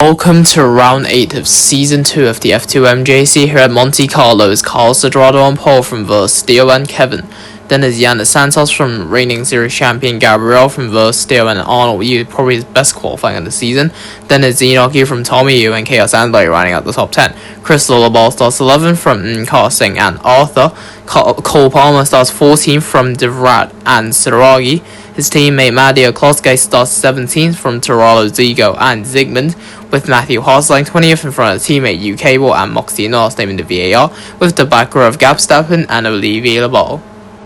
Welcome to round 8 of season 2 of the F.2.M.J.A.C. here at Monte Carlo is Carlos Edrado on pole from Versteo and Kevin. Then is Jan Santos from reigning series champion Gabriel from Versteo and Arnold Yu, probably his best qualifying of the season. Then is Enoch Yu from Tommy Yu and Chaos Andley rounding out the top 10. Crystal Labal starts 11 from Carl and Arthur. Cole Palmer starts 14 from Devrat and Siragi. His teammate Matteo Kloske starts 17th from Taralo Zigo and Zygmunt, with Matthew Harsling 20th in front of teammate Hugh Cable and Moxie North naming the VAR, with the back row of Gapstappen and Olivier Labal.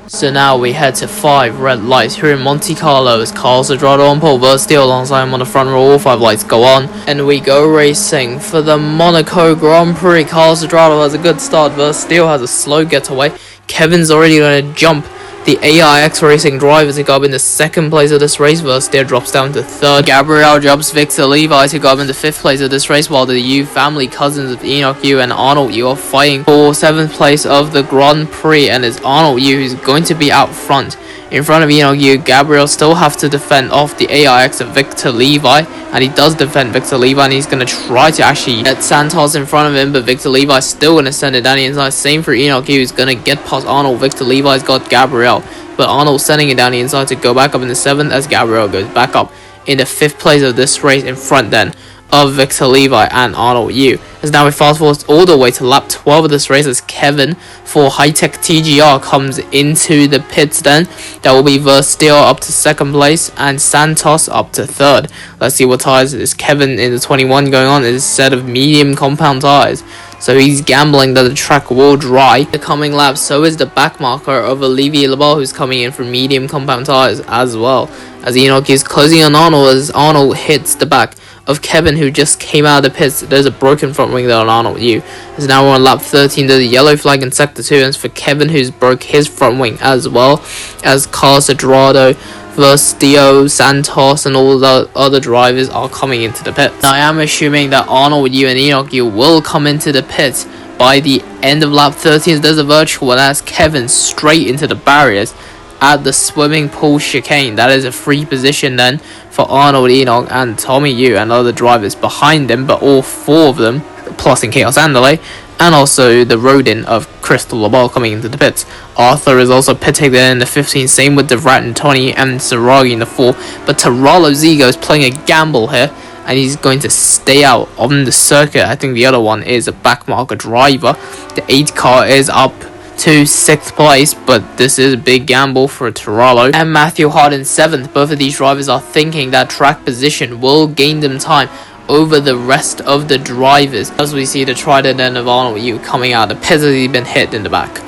So now we head to 5 red lights here in Monte Carlo as Carlos Edrado on pole, Versteo alongside him on the front row. All 5 lights go on and we go racing for the Monaco Grand Prix. Carlos Edrado has a good start, Versteo has a slow getaway. Kevin's already going to jump the AIX Racing driver to go up in the 2nd place of this race. Versteo drops down to 3rd. Gabriel jumps Victor Levi to go up in the 5th place of this race, while the Yu family cousins of Enoch Yu and Arnold Yu are fighting for 7th place of the Grand Prix, and it's Arnold Yu who's going to be out front. In front of Enoch Yu, Gabriel still have to defend off the AIX of Victor Levi, and he does defend Victor Levi, and he's going to try to actually get Santos in front of him, but Victor Levi's still going to send it down the inside. Same for Enoch Yu, who's going to get past Arnold. Victor Levi's got Gabriel, but Arnold sending it down the inside to go back up in the 7th as Gabriel goes back up in the 5th place of this race in front then of Victor Levi and Arnold Yu. As now we fast forward all the way to lap 12 of this race as Kevin for High-Tech TGR comes into the pits then. That will be Versteo up to 2nd place and Santos up to 3rd. Let's see what tyres is Kevin in the 21 going on. Is a set of medium compound tyres, so he's gambling that the track will dry the coming laps. So is the back marker of Olivier Labal, who's coming in for medium compound tyres as well, as Enoch is closing on Arnold as Arnold hits the back of Kevin, who just came out of the pits. There's a broken front wing there on Arnold Yu. As now we're on lap 13, there's a yellow flag in sector 2, and it's for Kevin, who's broke his front wing as well, as Carlos Edrado, Versteo, Santos and all the other drivers are coming into the pits. Now I am assuming that Arnold Yu and Enoch Yu will come into the pits by the end of lap 13. There's a virtual, and that's Kevin straight into the barriers at the swimming pool chicane. That is a free position then for Arnold, Enoch and Tommy Yu and other drivers behind them, but all 4 of them, plus in Chaos Andley, and also the Rodin of Crystal Labal coming into the pits. Arthur is also pitting there in the 15, same with Devrat and Tony and Saragi in the 4, but Taralo Zigo is playing a gamble here, and he's going to stay out on the circuit. I think the other one is a backmarker driver. The 8 car is up to 6th place, but this is a big gamble for Taralo and Matthew Hart in 7th. Both of these drivers are thinking that track position will gain them time over the rest of the drivers, as we see the trident end of Arnold Yu coming out. The pits has been hit in the back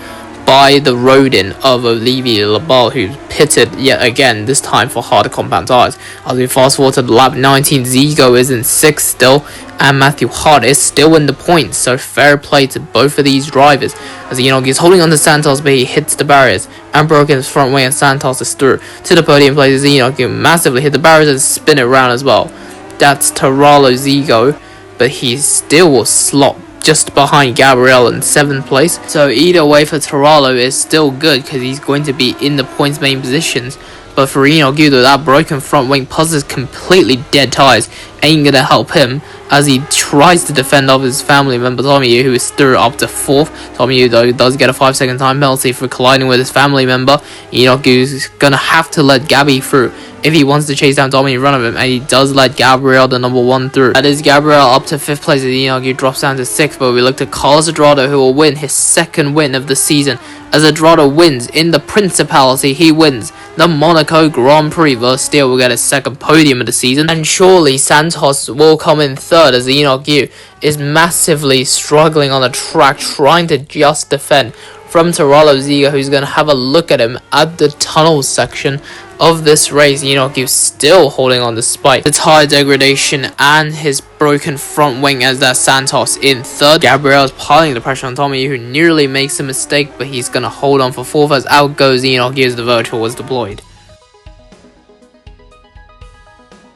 by the Rodin of Olivier Labal, who's pitted yet again, this time for harder compound tyres. As we fast forward to lap 19, Zigo is in 6th still, and Matthew Hart is still in the points, so fair play to both of these drivers, as Enoch is holding on to Santos, but he hits the barriers and broke his front wing, and Santos is through to the podium place. Enoch massively hit the barriers and spin it around as well. That's Taralo Zigo, but he still will slot just behind Gabriel in 7th place. So either way for Taralo is still good, because he's going to be in the points main positions. But for Enoch Yu, that broken front wing plus his completely dead tyres ain't gonna help him, as he tries to defend off his family member Tommy Yu, who is through up to 4th. Tommy Yu though does get a 5-second time penalty for colliding with his family member. Enoch Yu's gonna have to let Gabby through if he wants to chase down Tommy in front of him, and he does let Gabriel, the number 1, through. That is Gabriel up to 5th place, as Enoch Yu drops down to 6th, but we look to Carlos Edrado, who will win his 2nd win of the season. As Edrado wins in the Principality, he wins the Monaco Grand Prix. Versteo will get his 2nd podium of the season, and surely Santos will come in 3rd, as Enoch Yu is massively struggling on the track, trying to just defend from Taralo Zigo, who's going to have a look at him at the tunnel section of this race. Enoch Yu still holding on despite the tyre degradation and his broken front wing, as that Santos in 3rd. Gabriel is piling the pressure on Tommy Yu, who nearly makes a mistake, but he's going to hold on for 4th, as out goes Enoch Yu as the virtual was deployed.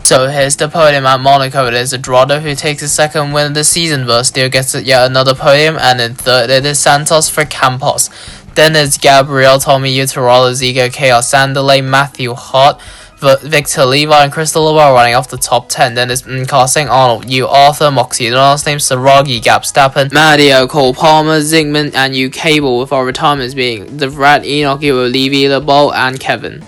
So here's the podium at Monaco. It is Edrado who takes his 2nd win of the season. Versteo gets yet another podium, and in 3rd it is Santos for Campos. Then it's Gabriel, Tommy Yu, Taralo Zigo, Chaos Andley, Matthew Hart, Victor, Levi, and Crystal Lobel running off the top 10. Then it's Kosing, Arnold, Yu, Arthur, Moxie, the last name Saragi, Gapstappen, Madio, Cole Palmer, Zygmunt, and Yu Cable, with our retirements being the Rat, Enoch, Evo, Levy, LeBeau, and Kevin.